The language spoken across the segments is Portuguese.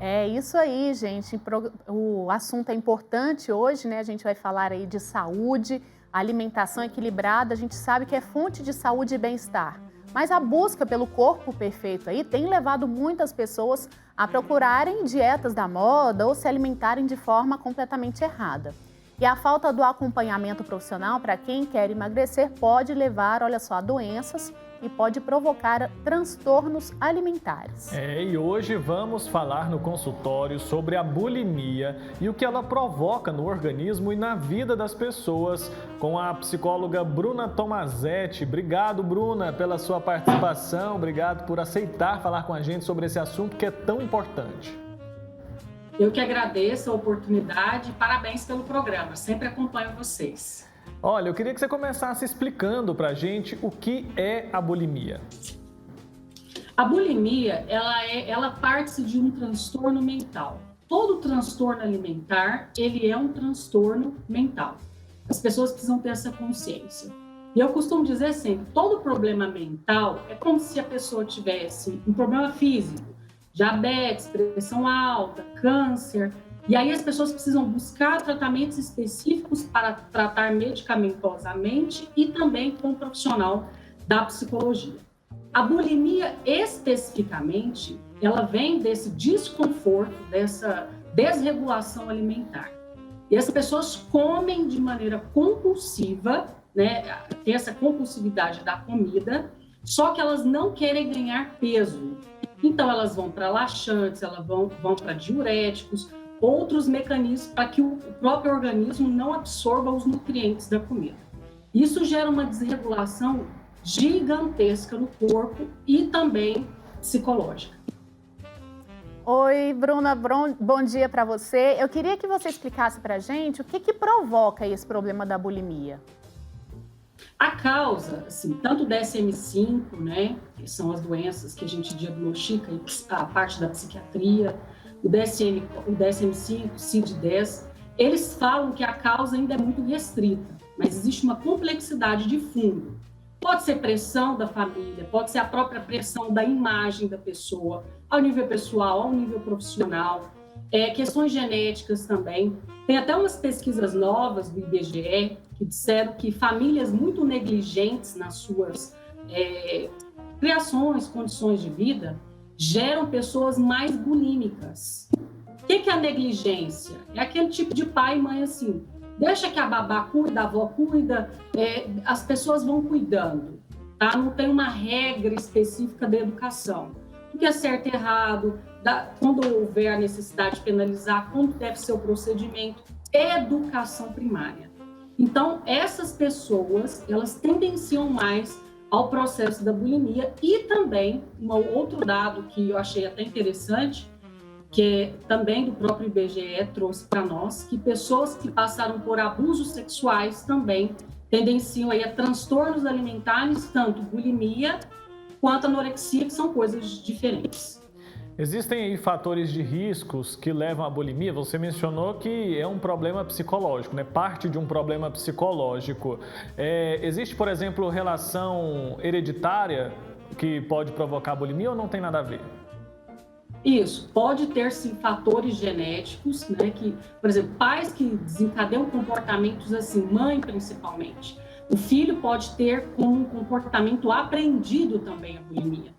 É isso aí, gente. O assunto é importante hoje, né? A gente vai falar aí de saúde, alimentação equilibrada. A gente sabe que é fonte de saúde e bem-estar. Mas a busca pelo corpo perfeito aí tem levado muitas pessoas a procurarem dietas da moda ou se alimentarem de forma completamente errada. E a falta do acompanhamento profissional para quem quer emagrecer pode levar, olha só, a doenças e pode provocar transtornos alimentares. E hoje vamos falar no consultório sobre a bulimia e o que ela provoca no organismo e na vida das pessoas, com a psicóloga Bruna Tomazetti. Obrigado, Bruna, pela sua participação, obrigado por aceitar falar com a gente sobre esse assunto que é tão importante. Eu que agradeço a oportunidade e parabéns pelo programa. Sempre acompanho vocês. Olha, eu queria que você começasse explicando pra gente o que é a bulimia. A bulimia, ela parte de um transtorno mental. Todo transtorno alimentar, ele é um transtorno mental. As pessoas precisam ter essa consciência. E eu costumo dizer sempre, todo problema mental é como se a pessoa tivesse um problema físico, diabetes, pressão alta, câncer. E aí as pessoas precisam buscar tratamentos específicos para tratar medicamentosamente e também com um profissional da psicologia. A bulimia, especificamente, ela vem desse desconforto, dessa desregulação alimentar. E as pessoas comem de maneira compulsiva, né? Tem essa compulsividade da comida, só que elas não querem ganhar peso. Então elas vão para laxantes, elas vão para diuréticos, outros mecanismos para que o próprio organismo não absorva os nutrientes da comida. Isso gera uma desregulação gigantesca no corpo e também psicológica. Oi, Bruna, bom dia para você. Eu queria que você explicasse para a gente o que provoca esse problema da bulimia. A causa, assim, tanto o DSM-5, né, que são as doenças que a gente diagnostica, a parte da psiquiatria, o DSM-5, CID-10, eles falam que a causa ainda é muito restrita, mas existe uma complexidade de fundo. Pode ser pressão da família, pode ser a própria pressão da imagem da pessoa, ao nível pessoal, ao nível profissional, questões genéticas também. Tem até umas pesquisas novas do IBGE que disseram que famílias muito negligentes nas suas criações, condições de vida, geram pessoas mais bulímicas. O que é a negligência? É aquele tipo de pai e mãe assim, deixa que a babá cuida, a avó cuida, as pessoas vão cuidando, tá? Não tem uma regra específica da educação. O que é certo e errado, quando houver a necessidade de penalizar, como deve ser o procedimento, educação primária. Então, essas pessoas, elas tendenciam mais ao processo da bulimia e também, um outro dado que eu achei até interessante, que é também do próprio IBGE trouxe para nós, que pessoas que passaram por abusos sexuais também tendenciam aí a transtornos alimentares, tanto bulimia quanto anorexia, que são coisas diferentes. Existem aí fatores de riscos que levam à bulimia? Você mencionou que é um problema psicológico, né? Parte de um problema psicológico. Existe, por exemplo, relação hereditária que pode provocar bulimia ou não tem nada a ver? Isso, pode ter sim fatores genéticos, né? Que, por exemplo, pais que desencadeiam comportamentos assim, mãe principalmente. O filho pode ter como um comportamento aprendido também a bulimia.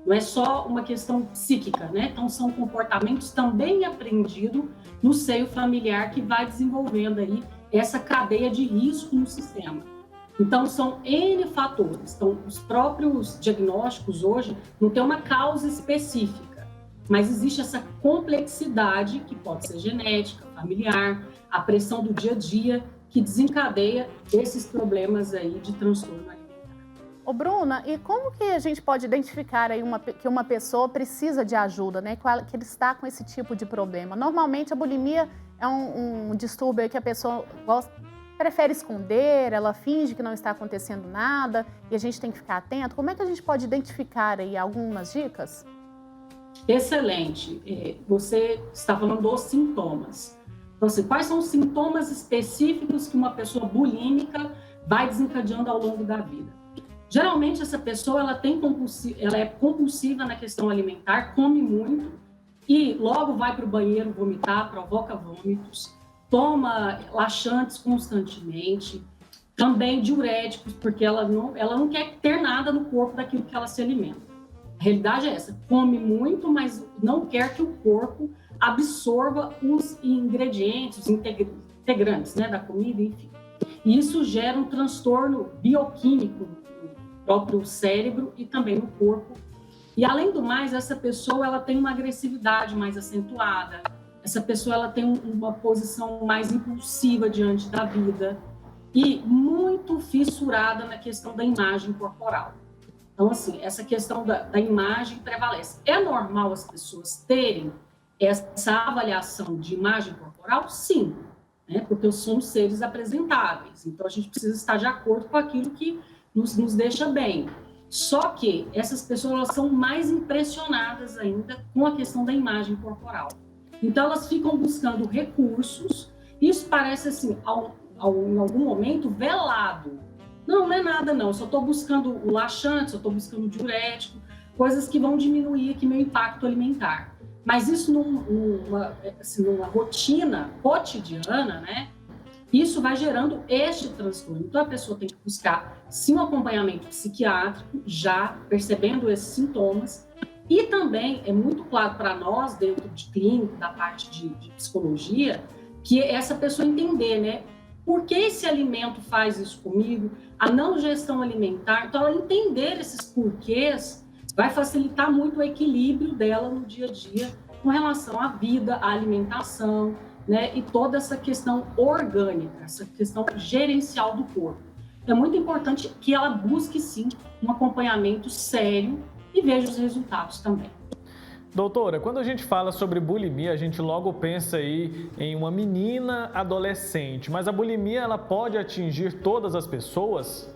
Não é só uma questão psíquica, né? Então, são comportamentos também aprendidos no seio familiar que vai desenvolvendo aí essa cadeia de risco no sistema. Então, são N fatores. Então, os próprios diagnósticos hoje não tem uma causa específica, mas existe essa complexidade que pode ser genética, familiar, a pressão do dia a dia que desencadeia esses problemas aí de transtorno alimentar. Ô, Bruna, e como que a gente pode identificar aí que uma pessoa precisa de ajuda, né? Que ele está com esse tipo de problema? Normalmente a bulimia é um distúrbio aí que a pessoa prefere esconder, ela finge que não está acontecendo nada e a gente tem que ficar atento. Como é que a gente pode identificar aí algumas dicas? Excelente. Você está falando dos sintomas. Então, assim, quais são os sintomas específicos que uma pessoa bulímica vai desencadeando ao longo da vida? Geralmente, essa pessoa ela é compulsiva na questão alimentar, come muito, e logo vai para o banheiro vomitar, provoca vômitos, toma laxantes constantemente, também diuréticos, porque ela não quer ter nada no corpo daquilo que ela se alimenta. A realidade é essa, come muito, mas não quer que o corpo absorva os ingredientes, os integrantes, né, da comida, enfim. E isso gera um transtorno bioquímico no próprio cérebro e também no corpo. E além do mais, essa pessoa ela tem uma agressividade mais acentuada, essa pessoa ela tem uma posição mais impulsiva diante da vida e muito fissurada na questão da imagem corporal. Então, assim, essa questão da imagem prevalece. É normal as pessoas terem essa avaliação de imagem corporal? Sim, né? Porque somos seres apresentáveis. Então, a gente precisa estar de acordo com aquilo que nos deixa bem. Só que essas pessoas elas são mais impressionadas ainda com a questão da imagem corporal. Então, elas ficam buscando recursos. Isso parece, assim, em algum momento, velado. Não é nada, não. Eu só estou buscando o laxante, só estou buscando o diurético, coisas que vão diminuir aqui meu impacto alimentar. Mas isso numa rotina cotidiana, né? Isso vai gerando este transtorno. Então, a pessoa tem que buscar, sim, um acompanhamento psiquiátrico, já percebendo esses sintomas. E também é muito claro para nós, dentro de clínica, da parte de psicologia, que essa pessoa entender, né? Por que esse alimento faz isso comigo? A não gestão alimentar. Então, ela entender esses porquês vai facilitar muito o equilíbrio dela no dia a dia com relação à vida, à alimentação, né? E toda essa questão orgânica, essa questão gerencial do corpo. É muito importante que ela busque, sim, um acompanhamento sério e veja os resultados também. Doutora, quando a gente fala sobre bulimia, a gente logo pensa aí em uma menina adolescente, mas a bulimia ela pode atingir todas as pessoas?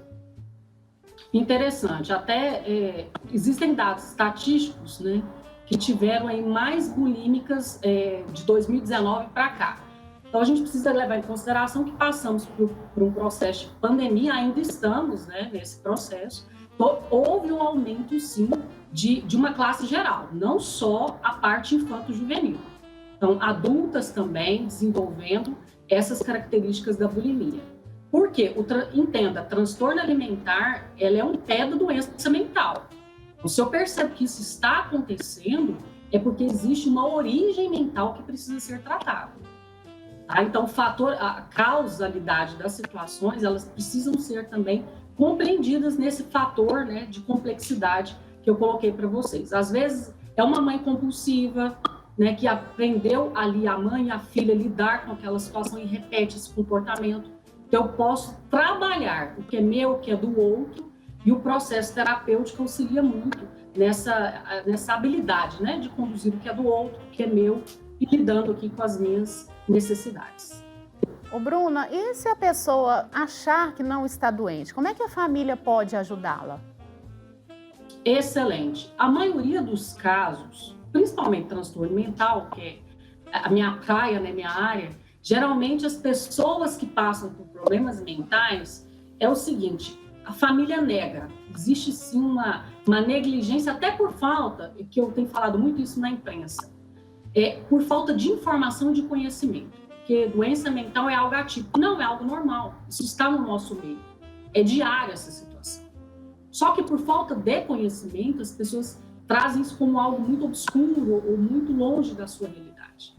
Interessante, até existem dados estatísticos, né, que tiveram aí mais bulímicas de 2019 para cá. Então a gente precisa levar em consideração que passamos por um processo de pandemia, ainda estamos, né, nesse processo. Então, houve um aumento, sim, de uma classe geral, não só a parte infanto-juvenil. Então, adultas também desenvolvendo essas características da bulimia. Por quê? Entenda, transtorno alimentar, ela é um pé da doença mental. Então, se eu percebo que isso está acontecendo, é porque existe uma origem mental que precisa ser tratada. Tá? Então, a causalidade das situações, elas precisam ser também compreendidas nesse fator, né, de complexidade que eu coloquei para vocês. Às vezes, é uma mãe compulsiva, né, que aprendeu ali a mãe e a filha lidar com aquela situação e repete esse comportamento. Então, eu posso trabalhar o que é meu, o que é do outro, e o processo terapêutico auxilia muito nessa habilidade, né, de conduzir o que é do outro, o que é meu, e lidando aqui com as minhas necessidades. Ô Bruna, e se a pessoa achar que não está doente, como é que a família pode ajudá-la? Excelente. A maioria dos casos, principalmente transtorno mental, que é a minha praia, né, minha área, geralmente as pessoas que passam por problemas mentais, é o seguinte, a família nega. Existe sim uma negligência, até por falta, que eu tenho falado muito isso na imprensa, por falta de informação e de conhecimento. Porque doença mental é algo atípico, não é algo normal. Isso está no nosso meio. É diária essa situação. Só que por falta de conhecimento, as pessoas trazem isso como algo muito obscuro ou muito longe da sua realidade.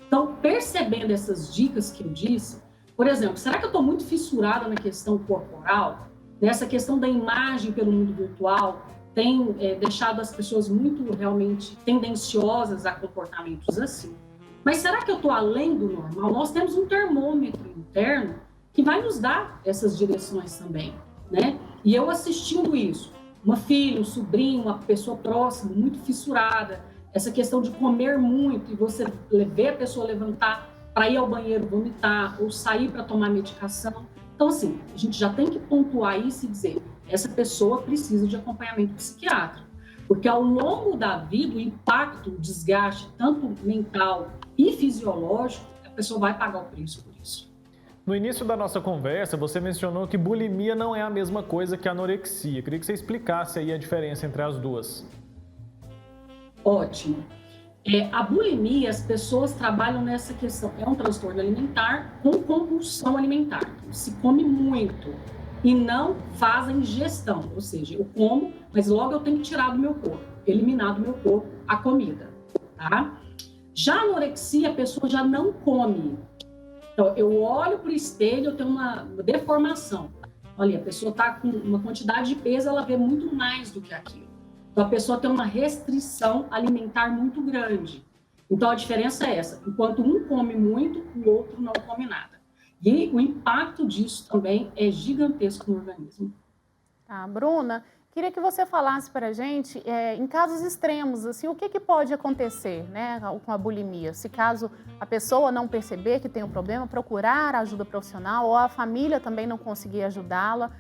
Então, percebendo essas dicas que eu disse, por exemplo, será que eu estou muito fissurada na questão corporal? Nessa questão da imagem pelo mundo virtual, tem deixado as pessoas muito realmente tendenciosas a comportamentos assim. Mas será que eu estou além do normal? Nós temos um termômetro interno que vai nos dar essas direções também, né? E eu assistindo isso, uma filha, um sobrinho, uma pessoa próxima, muito fissurada, essa questão de comer muito e você ver a pessoa levantar para ir ao banheiro vomitar ou sair para tomar medicação. Então, assim, a gente já tem que pontuar isso e dizer, essa pessoa precisa de acompanhamento psiquiátrico. Porque ao longo da vida, o impacto, o desgaste, tanto mental e fisiológico, a pessoa vai pagar o preço por isso. No início da nossa conversa, você mencionou que bulimia não é a mesma coisa que anorexia. Queria que você explicasse aí a diferença entre as duas. Ótimo. A bulimia, as pessoas trabalham nessa questão. É um transtorno alimentar com compulsão alimentar. Então, se come muito e não faz a ingestão, ou seja, eu como, mas logo eu tenho que tirar do meu corpo, eliminar do meu corpo a comida, tá? Já a anorexia, a pessoa já não come. Então, eu olho para o espelho, eu tenho uma deformação. Olha, a pessoa está com uma quantidade de peso, ela vê muito mais do que aquilo. Então, a pessoa tem uma restrição alimentar muito grande. Então, a diferença é essa. Enquanto um come muito, o outro não come nada. E o impacto disso também é gigantesco no organismo. Tá, Bruna, queria que você falasse para a gente, em casos extremos, assim, o que pode acontecer, né, com a bulimia? Se caso a pessoa não perceber que tem um problema, procurar ajuda profissional ou a família também não conseguir ajudá-la,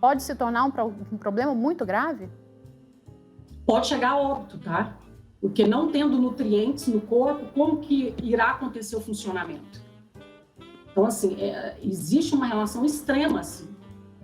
pode se tornar um problema muito grave? Pode chegar a óbito, tá? Porque não tendo nutrientes no corpo, como que irá acontecer o funcionamento? Então, assim, existe uma relação extrema, assim.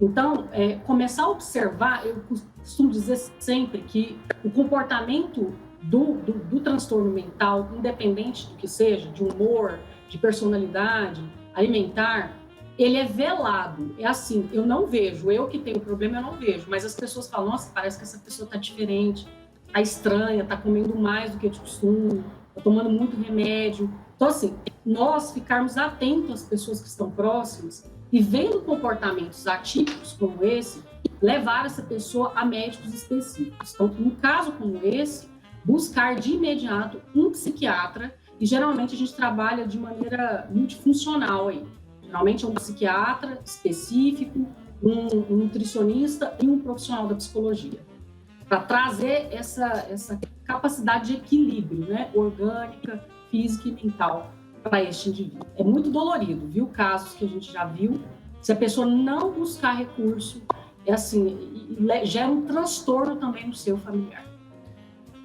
Então, começar a observar, eu costumo dizer sempre que o comportamento do transtorno mental, independente do que seja, de humor, de personalidade, alimentar, ele é velado. É assim, eu não vejo, eu que tenho problema, eu não vejo, mas as pessoas falam, nossa, parece que essa pessoa está diferente, está estranha, está comendo mais do que de costume, está tomando muito remédio. Então, assim, nós ficarmos atentos às pessoas que estão próximas e vendo comportamentos atípicos como esse, levar essa pessoa a médicos específicos. Então, num caso como esse, buscar de imediato um psiquiatra, e geralmente a gente trabalha de maneira multifuncional aí. Geralmente é um psiquiatra específico, um nutricionista e um profissional da psicologia, para trazer essa capacidade de equilíbrio, né, orgânica, física e mental para este indivíduo. É muito dolorido, viu? Casos que a gente já viu, se a pessoa não buscar recurso, gera um transtorno também no seu familiar.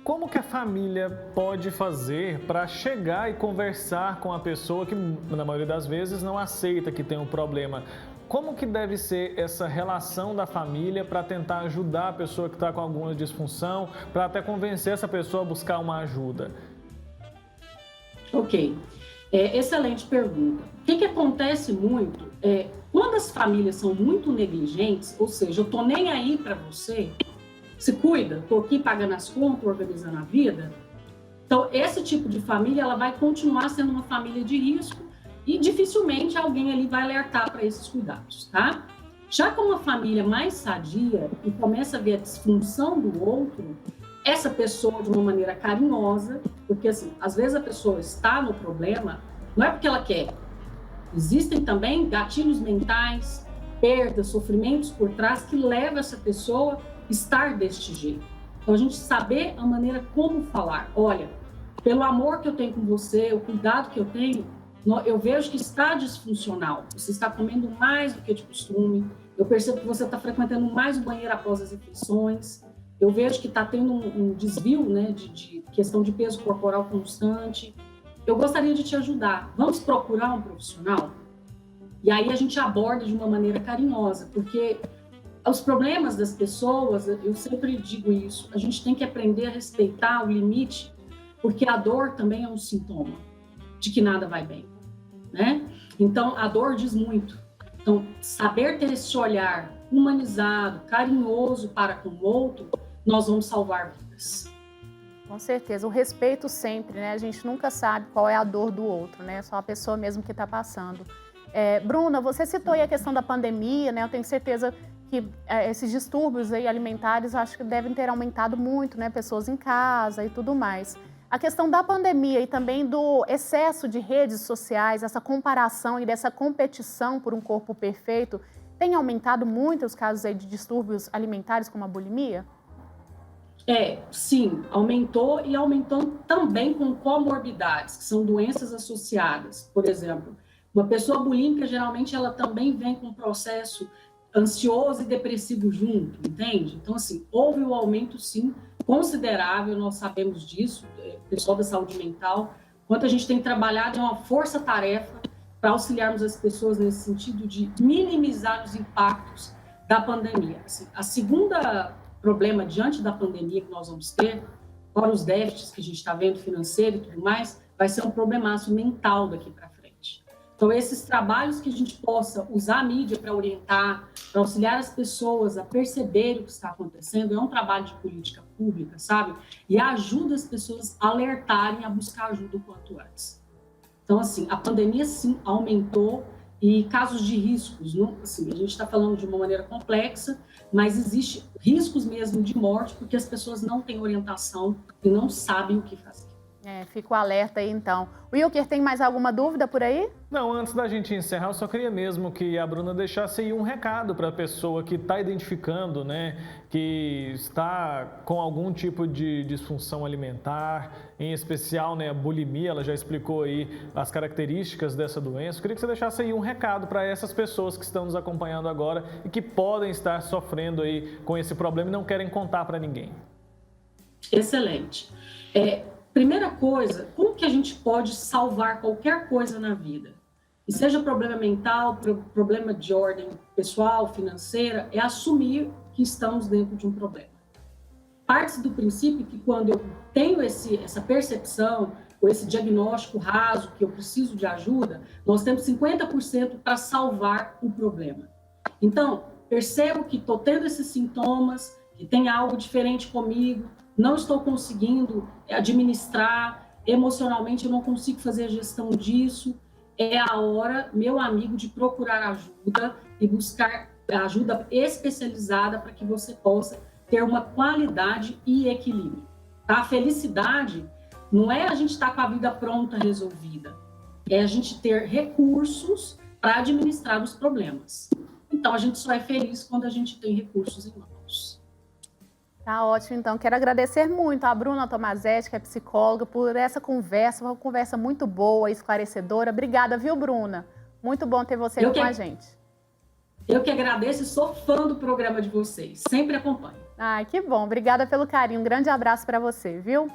Como que a família pode fazer para chegar e conversar com a pessoa que, na maioria das vezes, não aceita que tem um problema? Como que deve ser essa relação da família para tentar ajudar a pessoa que está com alguma disfunção, para até convencer essa pessoa a buscar uma ajuda? Ok. Excelente pergunta. O que acontece muito quando as famílias são muito negligentes, ou seja, eu estou nem aí para você, se cuida, estou aqui pagando as contas, organizando a vida. Então, esse tipo de família, ela vai continuar sendo uma família de risco e dificilmente alguém ali vai alertar para esses cuidados, tá? Já com uma família mais sadia e começa a ver a disfunção do outro, essa pessoa de uma maneira carinhosa, porque assim, às vezes a pessoa está no problema, não é porque ela quer. Existem também gatilhos mentais, perdas, sofrimentos por trás que levam essa pessoa a estar deste jeito. Então a gente saber a maneira como falar. Olha, pelo amor que eu tenho com você, o cuidado que eu tenho, eu vejo que está disfuncional. Você está comendo mais do que de costume. Eu percebo que você está frequentando mais o banheiro após as refeições. Eu vejo que está tendo um desvio, né, de questão de peso corporal constante. Eu gostaria de te ajudar. Vamos procurar um profissional? E aí a gente aborda de uma maneira carinhosa, porque os problemas das pessoas, eu sempre digo isso, a gente tem que aprender a respeitar o limite, porque a dor também é um sintoma de que nada vai bem, né? Então, a dor diz muito. Então, saber ter esse olhar humanizado, carinhoso para com o outro, nós vamos salvar vidas. Com certeza, o respeito sempre, né? A gente nunca sabe qual é a dor do outro, né? Só a pessoa mesmo que está passando. Bruna, você citou aí a questão da pandemia, né? Eu tenho certeza que esses distúrbios aí alimentares, eu acho que devem ter aumentado muito, né? Pessoas em casa e tudo mais. A questão da pandemia e também do excesso de redes sociais, essa comparação e dessa competição por um corpo perfeito, tem aumentado muito os casos aí de distúrbios alimentares como a bulimia? Sim, aumentou e aumentou também com comorbidades, que são doenças associadas. Por exemplo, uma pessoa bulímica, geralmente, ela também vem com um processo ansioso e depressivo junto, entende? Então, assim, houve um aumento, sim, considerável, nós sabemos disso, pessoal da saúde mental, quanto a gente tem trabalhado, é uma força-tarefa para auxiliarmos as pessoas nesse sentido de minimizar os impactos da pandemia. Assim, a segunda problema diante da pandemia que nós vamos ter fora os déficits que a gente está vendo, financeiro e tudo mais, vai ser um problemaço mental daqui para frente. Então, esses trabalhos que a gente possa usar a mídia para orientar, para auxiliar as pessoas a perceberem o que está acontecendo, é um trabalho de política pública, sabe? E ajuda as pessoas a alertarem, a buscar ajuda o quanto antes. Então, assim, a pandemia, sim, aumentou, e casos de riscos, não, assim, a gente está falando de uma maneira complexa, mas existe riscos mesmo de morte, porque as pessoas não têm orientação e não sabem o que fazer. Fica o alerta aí, então. Wilker, tem mais alguma dúvida por aí? Não, antes da gente encerrar, eu só queria mesmo que a Bruna deixasse aí um recado para a pessoa que está identificando, né, que está com algum tipo de disfunção alimentar, em especial, né, a bulimia. Ela já explicou aí as características dessa doença. Eu queria que você deixasse aí um recado para essas pessoas que estão nos acompanhando agora e que podem estar sofrendo aí com esse problema e não querem contar para ninguém. Excelente. Primeira coisa, como que a gente pode salvar qualquer coisa na vida? E seja problema mental, problema de ordem pessoal, financeira, é assumir que estamos dentro de um problema. Parte do princípio que quando eu tenho essa percepção, ou esse diagnóstico raso, que eu preciso de ajuda, nós temos 50% para salvar o problema. Então, percebo que estou tendo esses sintomas, que tem algo diferente comigo, não estou conseguindo administrar, emocionalmente eu não consigo fazer a gestão disso, é a hora, meu amigo, de procurar ajuda e buscar ajuda especializada para que você possa ter uma qualidade e equilíbrio. Tá? A felicidade não é a gente estar com a vida pronta, resolvida, é a gente ter recursos para administrar os problemas. Então, a gente só é feliz quando a gente tem recursos em mãos. Tá ótimo, então. Quero agradecer muito a Bruna Tomazetti, que é psicóloga, por essa conversa, uma conversa muito boa, esclarecedora. Obrigada, viu, Bruna? Muito bom ter você aqui com a gente. Eu que agradeço e sou fã do programa de vocês. Sempre acompanho. Ai, que bom. Obrigada pelo carinho. Um grande abraço para você, viu?